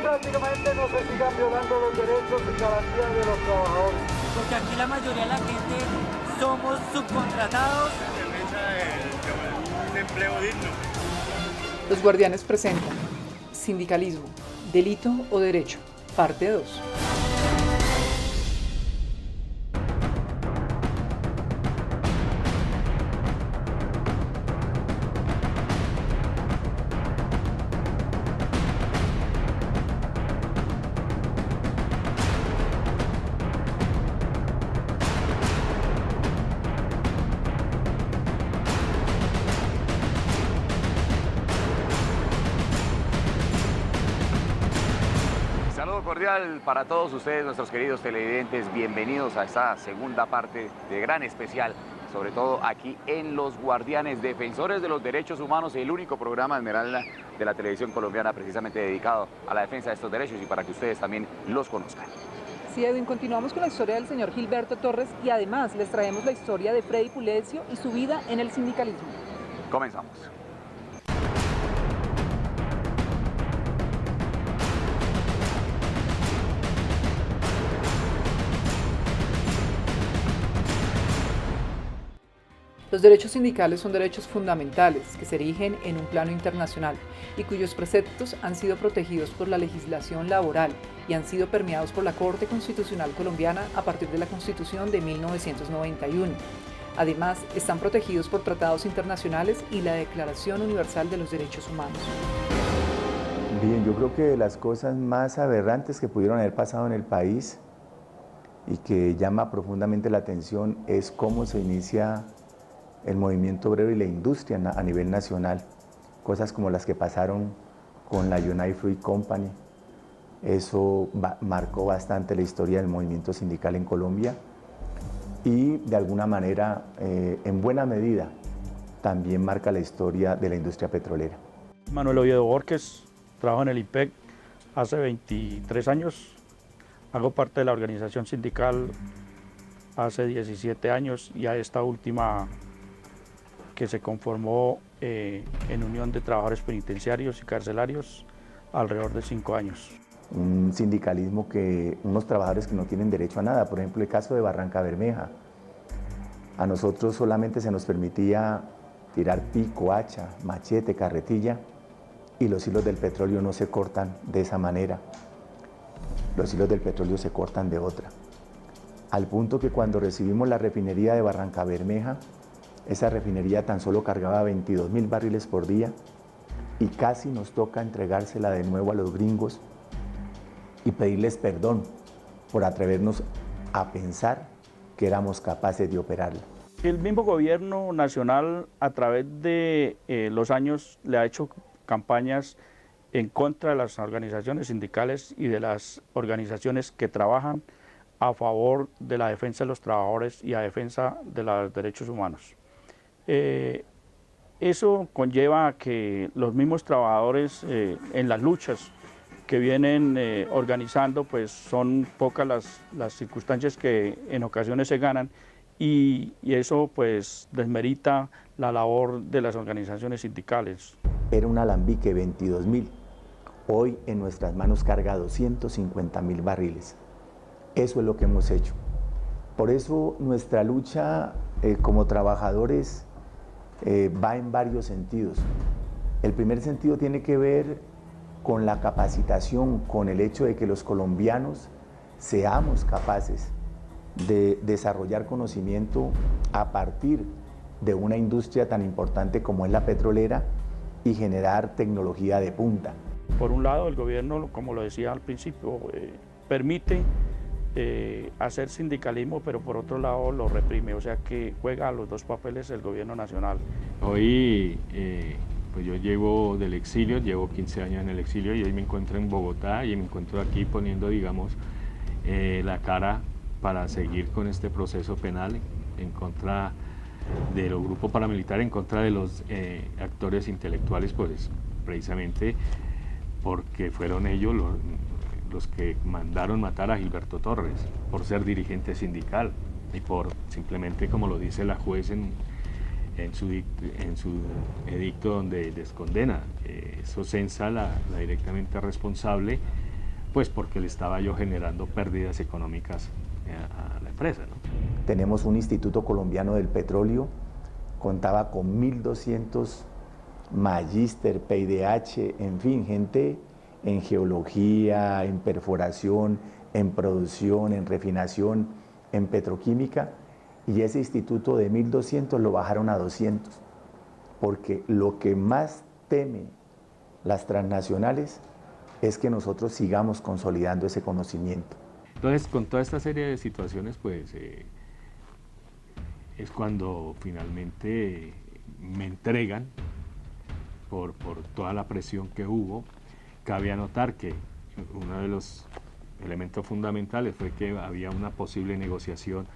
prácticamente no se sigan violando los derechos y garantías de los trabajadores. Porque aquí la mayoría de la gente somos subcontratados. Un empleo digno. Los Guardianes presentan Sindicalismo, Delito o Derecho, parte 2. Cordial para todos ustedes, nuestros queridos televidentes, bienvenidos a esta segunda parte de gran especial, sobre todo aquí en Los Guardianes, defensores de los derechos humanos, el único programa Esmeralda de la televisión colombiana precisamente dedicado a la defensa de estos derechos y para que ustedes también los conozcan. Sí, Edwin, continuamos con la historia del señor Gilberto Torres y además les traemos la historia de Freddy Pulecio y su vida en el sindicalismo. Comenzamos. Los derechos sindicales son derechos fundamentales que se erigen en un plano internacional y cuyos preceptos han sido protegidos por la legislación laboral y han sido permeados por la Corte Constitucional Colombiana a partir de la Constitución de 1991. Además, están protegidos por tratados internacionales y la Declaración Universal de los Derechos Humanos. Bien, yo creo que de las cosas más aberrantes que pudieron haber pasado en el país y que llama profundamente la atención es cómo se inicia el movimiento obrero y la industria a nivel nacional, cosas como las que pasaron con la United Fruit Company. Eso marcó bastante la historia del movimiento sindical en Colombia y de alguna manera, en buena medida, también marca la historia de la industria petrolera. Manuel Oviedo Borges, trabajo en el IPEC hace 23 años, hago parte de la organización sindical hace 17 años y a esta última que se conformó en Unión de Trabajadores Penitenciarios y Carcelarios alrededor de 5 años. Un sindicalismo unos trabajadores que no tienen derecho a nada, por ejemplo el caso de Barrancabermeja. A nosotros solamente se nos permitía tirar pico, hacha, machete, carretilla y los hilos del petróleo no se cortan de esa manera. Los hilos del petróleo se cortan de otra. Al punto que cuando recibimos la refinería de Barrancabermeja, esa refinería tan solo cargaba 22.000 barriles por día y casi nos toca entregársela de nuevo a los gringos y pedirles perdón por atrevernos a pensar que éramos capaces de operarla. El mismo gobierno nacional a través de los años le ha hecho campañas en contra de las organizaciones sindicales y de las organizaciones que trabajan a favor de la defensa de los trabajadores y a defensa de los derechos humanos. Eso conlleva a que los mismos trabajadores en las luchas que vienen organizando, pues son pocas las circunstancias que en ocasiones se ganan y eso pues desmerita la labor de las organizaciones sindicales. Era un alambique 22.000, hoy en nuestras manos carga 250.000 barriles. Eso es lo que hemos hecho. Por eso nuestra lucha como trabajadores va en varios sentidos. El primer sentido tiene que ver con la capacitación, con el hecho de que los colombianos seamos capaces de desarrollar conocimiento a partir de una industria tan importante como es la petrolera y generar tecnología de punta. Por un lado, el gobierno, como lo decía al principio, permite hacer sindicalismo, pero por otro lado lo reprime, o sea que juega los dos papeles el gobierno nacional. Hoy pues yo llevo del exilio, llevo 15 años en el exilio y hoy me encuentro en Bogotá y me encuentro aquí poniendo, digamos, la cara para seguir con este proceso penal en contra de los grupos paramilitares, en contra de los actores intelectuales, pues precisamente porque fueron ellos los que mandaron matar a Gilberto Torres por ser dirigente sindical y por simplemente, como lo dice la juez en su edicto donde descondena. Eso censa la directamente responsable pues porque le estaba yo generando pérdidas económicas a la empresa, ¿no? Tenemos un Instituto Colombiano del Petróleo, contaba con 1.200 magíster, PIDH, en fin, gente en geología, en perforación, en producción, en refinación, en petroquímica, y ese instituto de 1.200 lo bajaron a 200, porque lo que más teme las transnacionales es que nosotros sigamos consolidando ese conocimiento. Entonces, con toda esta serie de situaciones, pues es cuando finalmente me entregan por toda la presión que hubo. Cabe anotar que uno de los elementos fundamentales fue que había una posible negociación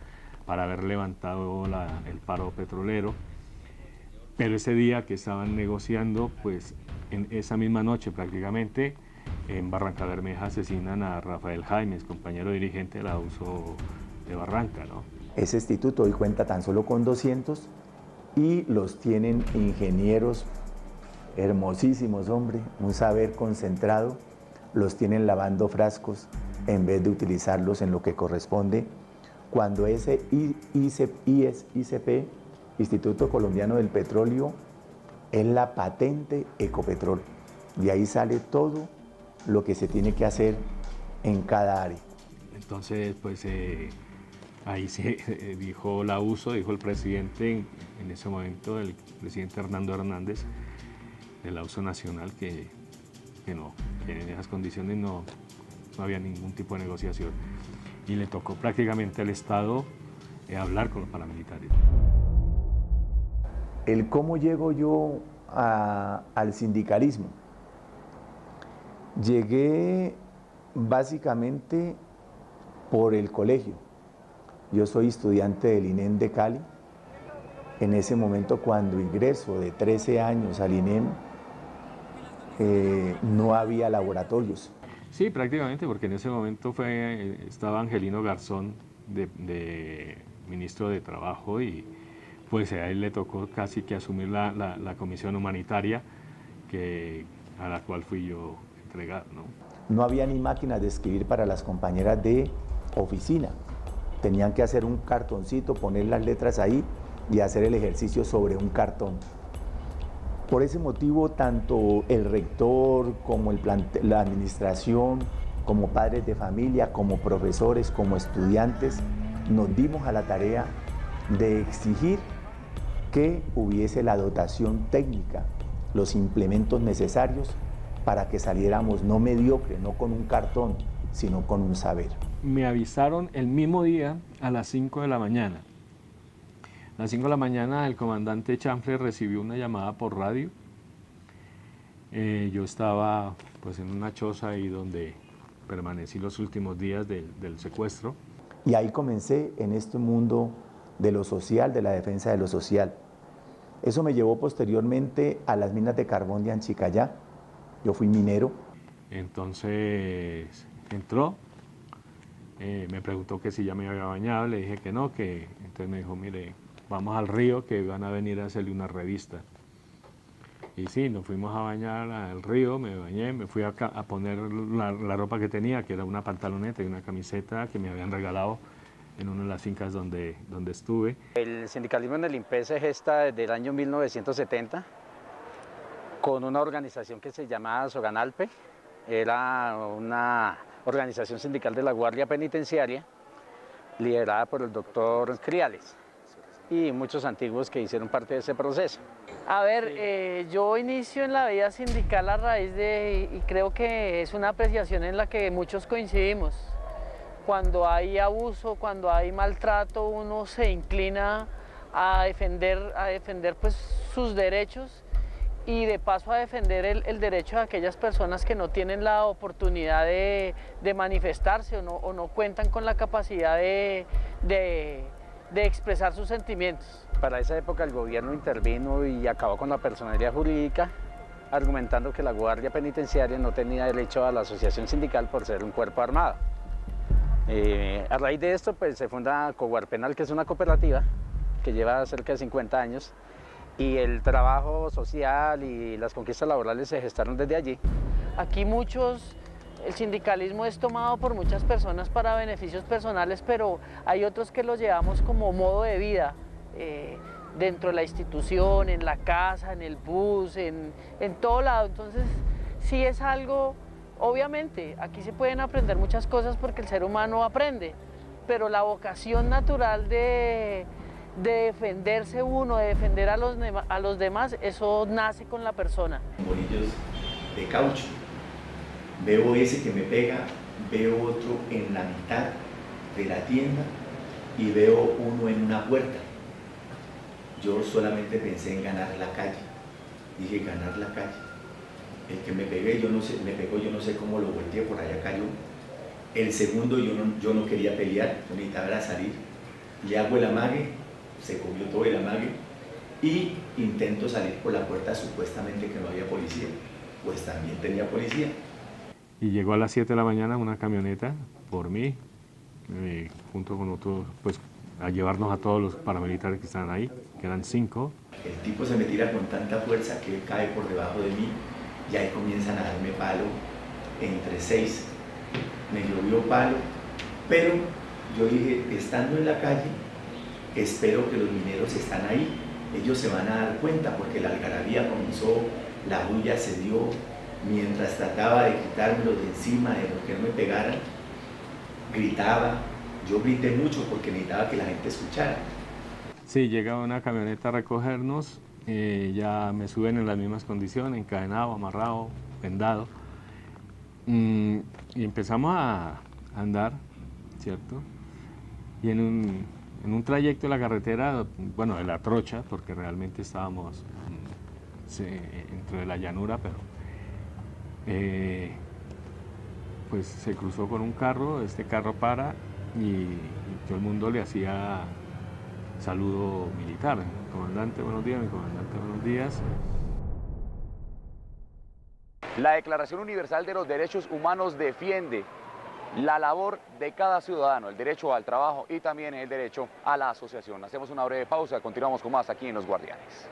para haber levantado el paro petrolero, pero ese día que estaban negociando, pues en esa misma noche prácticamente, en Barranca Bermeja asesinan a Rafael Jaimes, compañero dirigente de la USO de Barranca, ¿no? Ese instituto hoy cuenta tan solo con 200 y los tienen ingenieros hermosísimos, hombre, un saber concentrado, los tienen lavando frascos en vez de utilizarlos en lo que corresponde, cuando ese ICP, Instituto Colombiano del Petróleo, es la patente Ecopetrol. De ahí sale todo lo que se tiene que hacer en cada área. Entonces, pues ahí se dijo la USO, dijo el presidente, en ese momento, el presidente Hernando Hernández, de la USO Nacional, que no, que en esas condiciones no había ningún tipo de negociación. Y le tocó prácticamente al Estado hablar con los paramilitares. El cómo llego yo al sindicalismo. Llegué básicamente por el colegio. Yo soy estudiante del INEM de Cali. En ese momento, cuando ingreso de 13 años al INEM, no había laboratorios. Sí, prácticamente, porque en ese momento estaba Angelino Garzón de ministro de Trabajo, y pues a él le tocó casi que asumir la comisión humanitaria a la cual fui yo entregado, ¿no? No había ni máquinas de escribir para las compañeras de oficina. Tenían que hacer un cartoncito, poner las letras ahí y hacer el ejercicio sobre un cartón. Por ese motivo, tanto el rector como la administración, como padres de familia, como profesores, como estudiantes, nos dimos a la tarea de exigir que hubiese la dotación técnica, los implementos necesarios para que saliéramos no mediocre, no con un cartón, sino con un saber. Me avisaron el mismo día a las 5 de la mañana. A las 5 de la mañana el comandante Chanfle recibió una llamada por radio. Yo estaba pues en una choza ahí donde permanecí los últimos días del secuestro. Y ahí comencé en este mundo de lo social, de la defensa de lo social. Eso me llevó posteriormente a las minas de carbón de Anchicayá. Yo fui minero. Entonces entró, me preguntó que si ya me había bañado, le dije que no, entonces me dijo, mire, vamos al río que van a venir a hacerle una revista. Y sí, nos fuimos a bañar al río, me bañé, me fui a poner la ropa que tenía, que era una pantaloneta y una camiseta que me habían regalado en una de las fincas donde estuve. El sindicalismo en el INPE se gesta desde el año 1970 con una organización que se llamaba Soganalpe. Era una organización sindical de la Guardia Penitenciaria liderada por el doctor Criales y muchos antiguos que hicieron parte de ese proceso. A ver, yo inicio en la vida sindical a raíz y creo que es una apreciación en la que muchos coincidimos. Cuando hay abuso, cuando hay maltrato, uno se inclina a defender pues, sus derechos y de paso a defender el derecho de aquellas personas que no tienen la oportunidad de manifestarse o no cuentan con la capacidad de expresar sus sentimientos. Para esa época el gobierno intervino y acabó con la personería jurídica, argumentando que la Guardia Penitenciaria no tenía derecho a la asociación sindical por ser un cuerpo armado. A raíz de esto pues, se funda Coguarpenal, que es una cooperativa que lleva cerca de 50 años, y el trabajo social y las conquistas laborales se gestaron desde allí. Aquí muchos el sindicalismo es tomado por muchas personas para beneficios personales, pero hay otros que lo llevamos como modo de vida, dentro de la institución, en la casa, en el bus, en todo lado. Entonces, sí es algo, obviamente, aquí se pueden aprender muchas cosas porque el ser humano aprende, pero la vocación natural de defenderse uno, de defender a los demás, eso nace con la persona. Bolillos de caucho. Veo ese que me pega, veo otro en la mitad de la tienda y veo uno en una puerta. Yo solamente pensé en ganar la calle. Dije, ganar la calle. El que me pegué, yo no sé cómo lo volteé, por allá cayó. El segundo, yo no quería pelear, yo necesitaba salir. Le hago el amague, se comió todo el amague y intento salir por la puerta, supuestamente que no había policía. Pues también tenía policía. Y llegó a las 7 de la mañana una camioneta por mí, junto con otros, pues a llevarnos a todos los paramilitares que estaban ahí, que eran 5. El tipo se me tira con tanta fuerza que él cae por debajo de mí y ahí comienzan a darme palo entre 6. Me llovió palo, pero yo dije, estando en la calle, espero que los mineros están ahí. Ellos se van a dar cuenta porque la algarabía comenzó, la bulla se dio. Mientras trataba de quitármelo de encima, de lo que no me pegaran, gritaba. Yo grité mucho porque necesitaba que la gente escuchara. Sí, llega una camioneta a recogernos, ya me suben en las mismas condiciones, encadenado, amarrado, vendado. Y empezamos a andar, ¿cierto? Y en un trayecto de la carretera, bueno, de la trocha, porque realmente estábamos entre la llanura, pero pues se cruzó con un carro, este carro para y todo el mundo le hacía saludo militar. Comandante, buenos días, mi comandante, buenos días. La Declaración Universal de los Derechos Humanos defiende la labor de cada ciudadano, el derecho al trabajo y también el derecho a la asociación. Hacemos una breve pausa, continuamos con más aquí en Los Guardianes.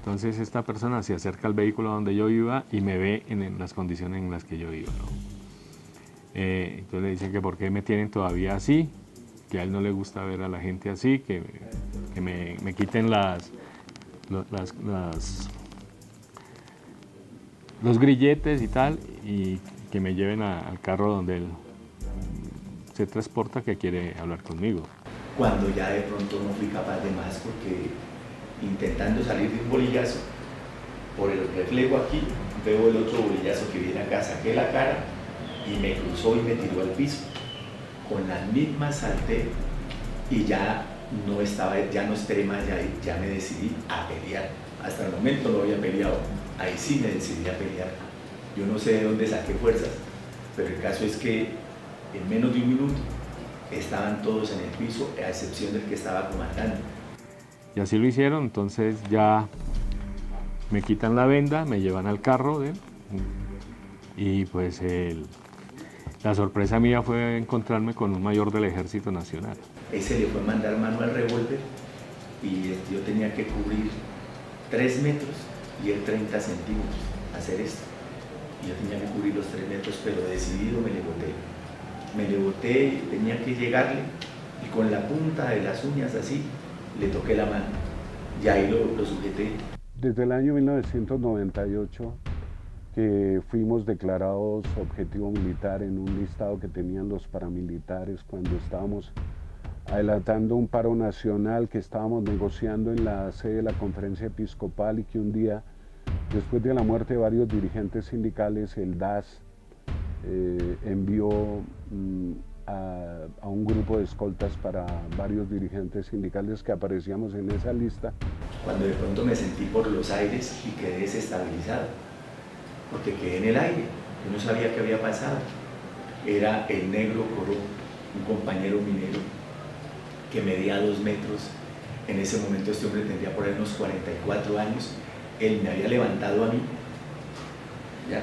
Entonces esta persona se acerca al vehículo donde yo iba y me ve en las condiciones en las que yo iba, ¿no? Entonces le dicen que por qué me tienen todavía así, que a él no le gusta ver a la gente así, que me quiten los grilletes y tal, y que me lleven al carro donde él se transporta, que quiere hablar conmigo. Cuando ya de pronto no fui capaz de más porque intentando salir de un bolillazo, por el reflejo aquí, veo el otro bolillazo que viene acá, saqué la cara y me cruzó y me tiró al piso. Con la misma salté y ya no esperé más, ya me decidí a pelear. Hasta el momento no había peleado, ahí sí me decidí a pelear. Yo no sé de dónde saqué fuerzas, pero el caso es que en menos de un minuto estaban todos en el piso, a excepción del que estaba comandando. Y así lo hicieron, entonces ya me quitan la venda, me llevan al carro de él, y pues la sorpresa mía fue encontrarme con un mayor del Ejército Nacional. Ese le fue a mandar mano al revólver y yo tenía que cubrir 3 metros y él 30 centímetros, hacer esto. Y yo tenía que cubrir los 3 metros, pero decidido me le boté. Me le boté y tenía que llegarle y con la punta de las uñas así, le toqué la mano y ahí lo sujeté. Desde el año 1998 que fuimos declarados objetivo militar en un listado que tenían los paramilitares cuando estábamos adelantando un paro nacional que estábamos negociando en la sede de la conferencia episcopal y que un día, después de la muerte de varios dirigentes sindicales, el DAS envió a un grupo de escoltas para varios dirigentes sindicales que aparecíamos en esa lista. Cuando de pronto me sentí por los aires y quedé desestabilizado, porque quedé en el aire, yo no sabía qué había pasado. Era el negro Coró, un compañero minero que medía 2 metros. En ese momento este hombre tendría por ahí unos 44 años. Él me había levantado a mí, ya,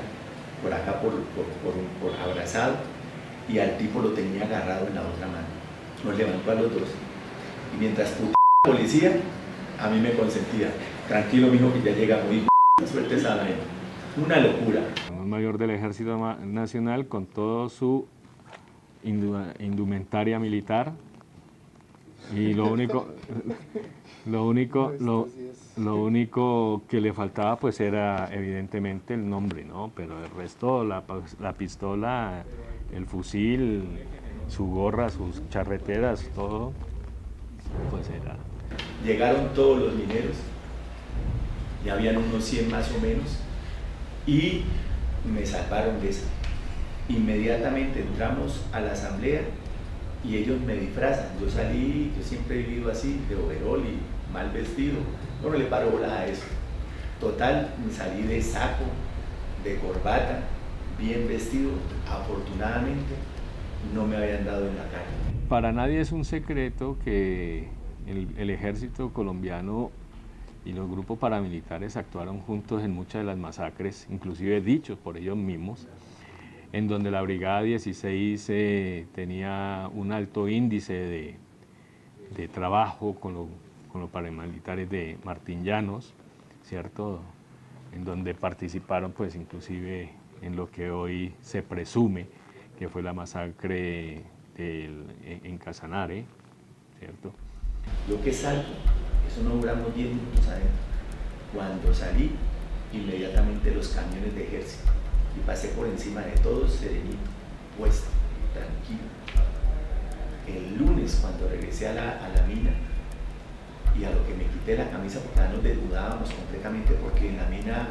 por acá por abrazado, y al tipo lo tenía agarrado en la otra mano. Nos levantó a los dos. Y mientras policía, a mí me consentía: tranquilo, mijo, que ya llega muy suerte esa vaina. Una locura. Un mayor del Ejército Nacional con todo su indumentaria militar, y lo único que le faltaba pues era evidentemente el nombre, ¿no? Pero el resto, la pistola, el fusil, su gorra, sus charreteras, todo, pues era. Llegaron todos los mineros, ya habían unos 100 más o menos, y me salvaron de esa. Inmediatamente entramos a la asamblea y ellos me disfrazan. Yo salí, yo siempre he vivido así, de overol y mal vestido, no le paro bola a eso. Total, me salí de saco, de corbata, bien vestido. Afortunadamente no me habían dado en la cara. Para nadie es un secreto que el ejército colombiano y los grupos paramilitares actuaron juntos en muchas de las masacres, inclusive dichos por ellos mismos, en donde la Brigada 16 tenía un alto índice de trabajo con los paramilitares de Martín Llanos, ¿cierto? En donde participaron pues inclusive en lo que hoy se presume que fue la masacre en Casanare, ¿cierto? Yo que salgo, eso no duramos 10 minutos adentro. Cuando salí, inmediatamente los camiones de ejército, y pasé por encima de todos, serenito, puesto, tranquilo. El lunes, cuando regresé a la mina, y a lo que me quité la camisa, porque ya nos desnudábamos completamente, porque en la mina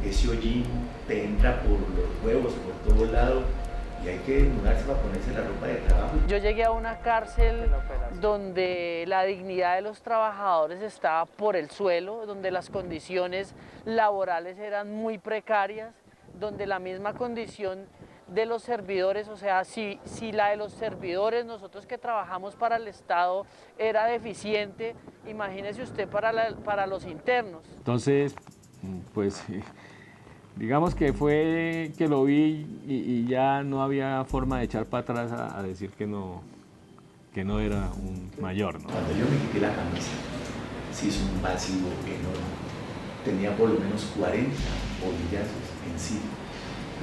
ese hollín te entra por los huevos, por todo lado, y hay que desnudarse para ponerse la ropa de trabajo. Yo llegué a una cárcel donde la dignidad de los trabajadores estaba por el suelo, donde las condiciones laborales eran muy precarias, donde la misma condición de los servidores, o sea, si la de los servidores, nosotros que trabajamos para el Estado, era deficiente, imagínese usted para los internos. Entonces, pues, digamos que fue que lo vi y ya no había forma de echar para atrás a decir que no era un mayor, ¿no? Cuando yo me quité la camisa, se hizo un vacío enorme. Tenía por lo menos 40 bolillazos encima.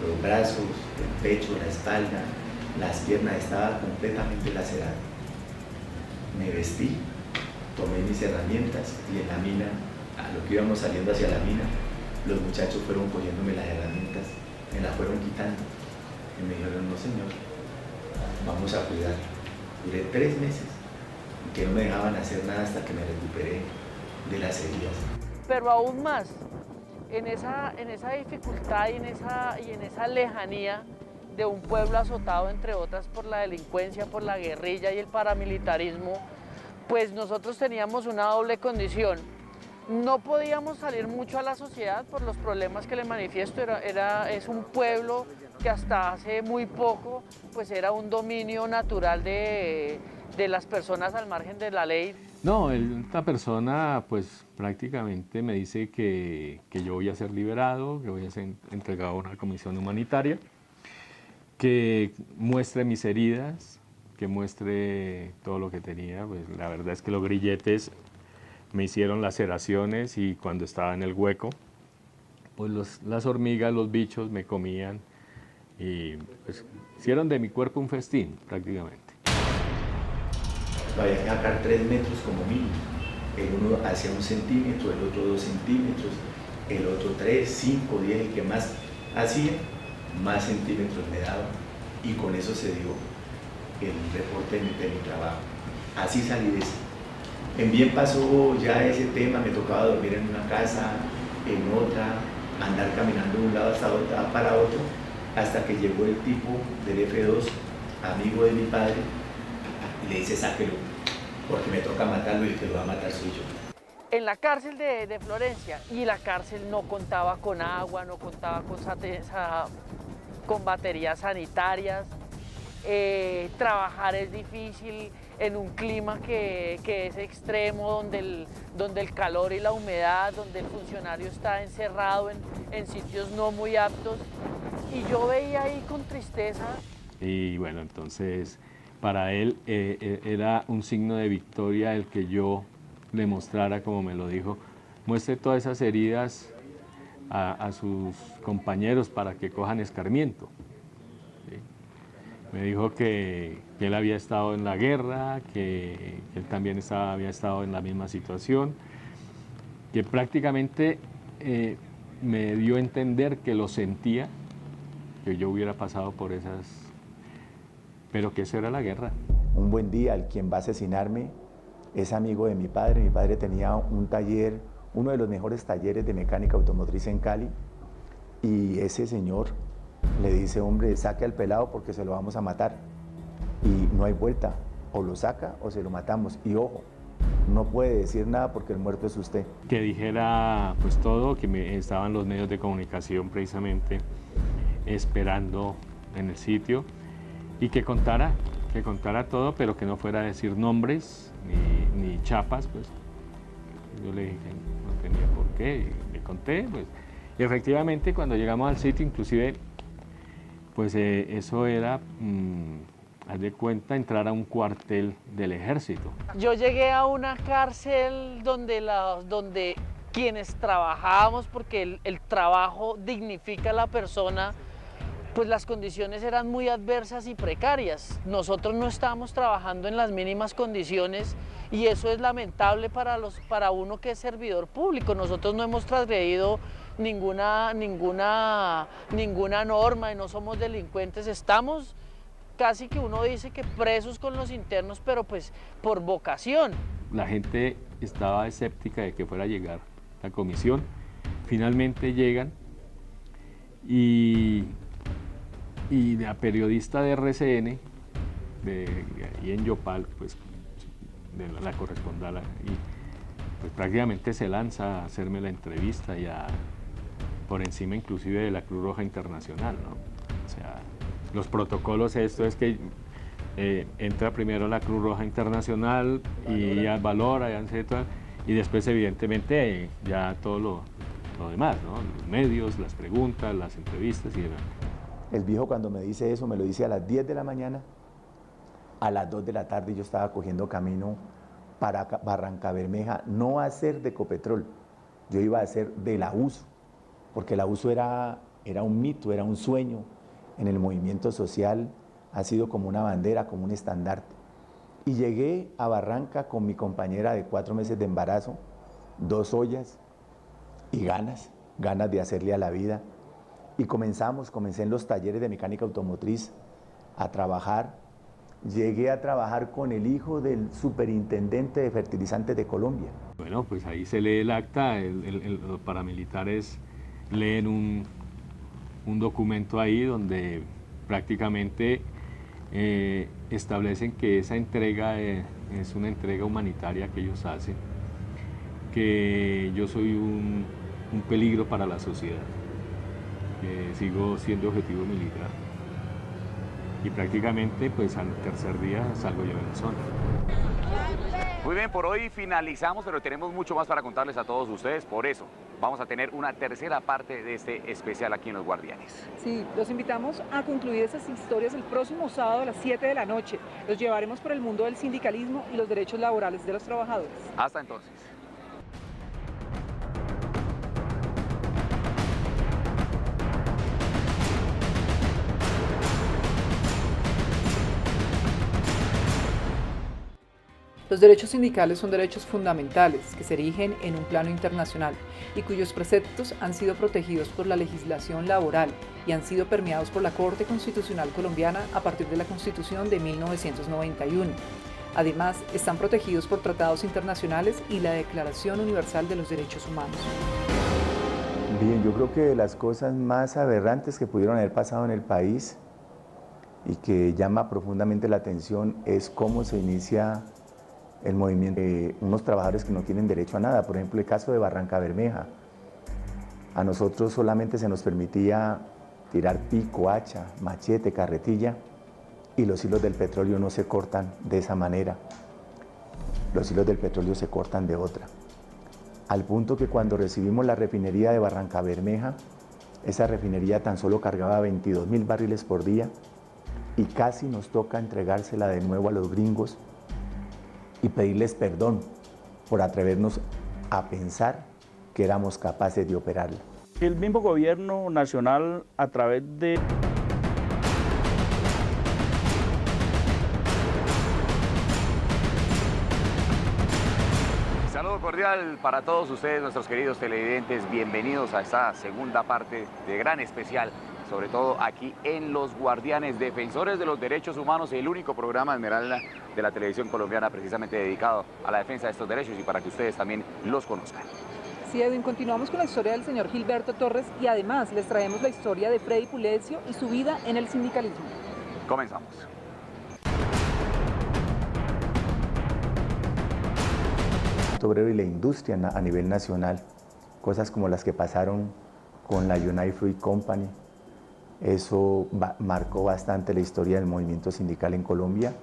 Los brazos, el pecho, la espalda, las piernas estaban completamente laceradas. Me vestí, tomé mis herramientas y en la mina, a lo que íbamos saliendo hacia la mina, los muchachos fueron cogiéndome las herramientas, me las fueron quitando y me dijeron: no señor, vamos a cuidar. Duré 3 meses que no me dejaban hacer nada hasta que me recuperé de las heridas. Pero aún más, en esa dificultad y en esa lejanía de un pueblo azotado, entre otras, por la delincuencia, por la guerrilla y el paramilitarismo, pues nosotros teníamos una doble condición. No podíamos salir mucho a la sociedad por los problemas que le manifiesto. Es un pueblo que hasta hace muy poco pues era un dominio natural de las personas al margen de la ley. No, esta persona pues prácticamente me dice que yo voy a ser liberado, que voy a ser entregado a una comisión humanitaria, que muestre mis heridas, que muestre todo lo que tenía. Pues la verdad es que los grilletes me hicieron laceraciones y cuando estaba en el hueco, pues las hormigas, los bichos me comían y pues hicieron de mi cuerpo un festín prácticamente. Había que sacar 3 metros como mínimo. El uno hacía 1 centímetro, el otro 2 centímetros, el otro 3, 5, 10, el que más hacía, más centímetros me daba, y con eso se dio el reporte de mi trabajo. así salí de eso. En bien pasó ya ese tema, me tocaba dormir en una casa, en otra, andar caminando de un lado para otro, hasta que llegó el tipo del F2, amigo de mi padre, y le dice: sáquelo, porque me toca matarlo y el que lo va a matar soy yo. En la cárcel de Florencia, y la cárcel no contaba con agua, no contaba con baterías sanitarias, trabajar es difícil en un clima que es extremo, donde el calor y la humedad, donde el funcionario está encerrado en sitios no muy aptos, y yo veía ahí con tristeza. Y bueno, entonces para él era un signo de victoria el que yo le mostrara, como me lo dijo, muestre todas esas heridas a sus compañeros para que cojan escarmiento. ¿Sí? Me dijo que él había estado en la guerra, que él también había estado en la misma situación, que prácticamente me dio a entender que lo sentía, que yo hubiera pasado por esas, pero que eso era la guerra. Un buen día, el quien va a asesinarme es amigo de mi padre. Mi padre tenía un taller, uno de los mejores talleres de mecánica automotriz en Cali, y ese señor le dice: hombre, saque al pelado porque se lo vamos a matar. Y no hay vuelta, o lo saca o se lo matamos. Y ojo, no puede decir nada porque el muerto es usted. Que dijera pues todo, que estaban los medios de comunicación precisamente esperando en el sitio, y que contara todo, pero que no fuera a decir nombres ni chapas, pues. Yo le dije que no tenía por qué, y le conté, pues. Y efectivamente cuando llegamos al sitio, inclusive, pues eso era, haz de cuenta, entrar a un cuartel del ejército. Yo llegué a una cárcel donde quienes trabajábamos, porque el trabajo dignifica a la persona, pues las condiciones eran muy adversas y precarias. Nosotros no estábamos trabajando en las mínimas condiciones, y eso es lamentable para uno que es servidor público. Nosotros no hemos transgredido ninguna norma y no somos delincuentes. Estamos casi que uno dice que presos con los internos, pero pues por vocación. La gente estaba escéptica de que fuera a llegar la comisión. Finalmente llegan, y la periodista de RCN, y en Yopal, pues de la corresponsal, y pues prácticamente se lanza a hacerme la entrevista, por encima inclusive de la Cruz Roja Internacional, ¿no? O sea, los protocolos, esto es que entra primero la Cruz Roja Internacional y ya valora, y después evidentemente ya todo lo demás, ¿no? Los medios, las preguntas, las entrevistas y demás. El viejo, cuando me dice eso, me lo dice a las 10 de la mañana. A las 2 de la tarde yo estaba cogiendo camino para Barrancabermeja, no a ser de Ecopetrol, yo iba a ser de la USO, porque la USO era un mito, era un sueño en el movimiento social, ha sido como una bandera, como un estandarte. Y llegué a Barranca con mi compañera de 4 meses de embarazo, 2 ollas y ganas de hacerle a la vida. Y comencé en los talleres de mecánica automotriz a trabajar. Llegué a trabajar con el hijo del superintendente de fertilizantes de Colombia. Bueno, pues ahí se lee el acta, los paramilitares leen un documento ahí donde prácticamente establecen que esa entrega es una entrega humanitaria que ellos hacen, que yo soy un peligro para la sociedad, que sigo siendo objetivo militar. Y prácticamente pues al tercer día salgo yo de la zona. Muy bien, por hoy finalizamos, pero tenemos mucho más para contarles a todos ustedes. Por eso vamos a tener una tercera parte de este especial aquí en Los Guardianes. Sí, los invitamos a concluir esas historias el próximo sábado a las 7 de la noche. Los llevaremos por el mundo del sindicalismo y los derechos laborales de los trabajadores. Hasta entonces. Los derechos sindicales son derechos fundamentales que se erigen en un plano internacional y cuyos preceptos han sido protegidos por la legislación laboral y han sido permeados por la Corte Constitucional Colombiana a partir de la Constitución de 1991. Además, están protegidos por tratados internacionales y la Declaración Universal de los Derechos Humanos. Bien, yo creo que de las cosas más aberrantes que pudieron haber pasado en el país y que llama profundamente la atención es cómo se inicia el movimiento de unos trabajadores que no tienen derecho a nada. Por ejemplo, el caso de Barranca Bermeja. A nosotros solamente se nos permitía tirar pico, hacha, machete, carretilla, y los hilos del petróleo no se cortan de esa manera. Los hilos del petróleo se cortan de otra. Al punto que cuando recibimos la refinería de Barranca Bermeja, esa refinería tan solo cargaba 22.000 barriles por día y casi nos toca entregársela de nuevo a los gringos y pedirles perdón por atrevernos a pensar que éramos capaces de operarla. El mismo gobierno nacional, a través de Saludo cordial para todos ustedes, nuestros queridos televidentes. Bienvenidos a esta segunda parte de gran especial, sobre todo aquí en Los Guardianes, Defensores de los Derechos Humanos, el único programa, Esmeralda, de la televisión colombiana precisamente dedicado a la defensa de estos derechos y para que ustedes también los conozcan. Sí, Edwin, continuamos con la historia del señor Gilberto Torres y además les traemos la historia de Freddy Pulecio y su vida en el sindicalismo. Comenzamos. Obrero y la industria a nivel nacional, cosas como las que pasaron con la United Fruit Company, eso marcó bastante la historia del movimiento sindical en Colombia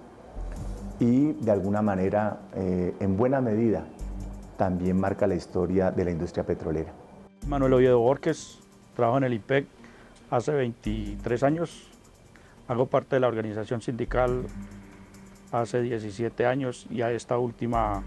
y de alguna manera, en buena medida, también marca la historia de la industria petrolera. Manuel Oviedo Borges, trabajo en el IPEC hace 23 años, hago parte de la organización sindical hace 17 años y a esta última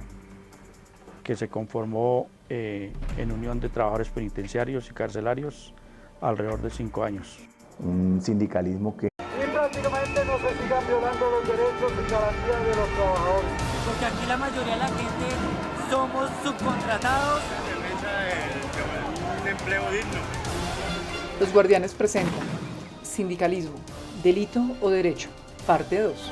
que se conformó en Unión de Trabajadores Penitenciarios y Carcelarios alrededor de 5 años. Un sindicalismo que Y prácticamente no se sigan violando los derechos y garantías de los trabajadores. Porque aquí la mayoría de la gente somos subcontratados. Un empleo digno. Los Guardianes presentan Sindicalismo, Delito o Derecho, parte 2.